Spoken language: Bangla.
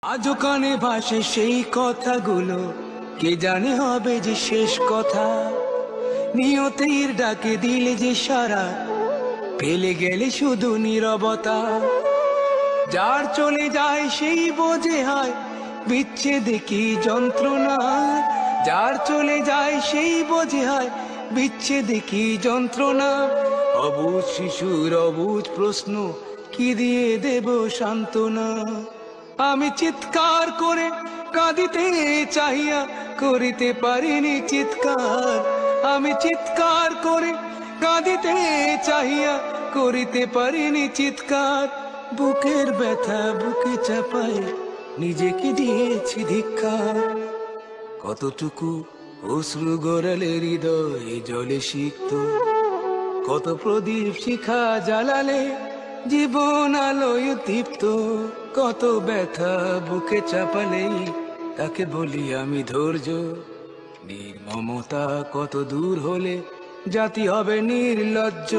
আজও কানে ভাসে সেই কথাগুলো, কে জানে হবে যে শেষ কথা। নিয়তির ডাকে দিলে যে সারা, ফেলে গেলে শুধু নীরবতা। যার চলে যায় সেই বোঝে হয় বিচ্ছেদে কি যন্ত্রণা। যার চলে যায় সেই বোঝে হয় বিচ্ছেদে কি যন্ত্রণা। অবুঝ শিশুর অবুঝ প্রশ্ন, কি দিয়ে দেব সান্ত্বনা। আমি চিৎকার করে কাঁদিতে চাহিয়া করিতে পারিনি চিৎকার। আমি চিৎকার করে কাঁদিতে চাহিয়া করিতে পারিনি চিৎকার। বুকের ব্যথা বুকে চাপায় নিজেকে দিয়েছি ধিক্কার। কতটুকু অশ্রু গড়ালে হৃদয় জলে সিক্ত, কত প্রদীপ শিখা জ্বালালে জীবন আলোয় দীপ্ত। কত ব্যথা বুকে চাপালেই তাকে বলি আমি ধৈর্য। নির্মমতা কত দূর হলে জাতি হবে নির্লজ্জ।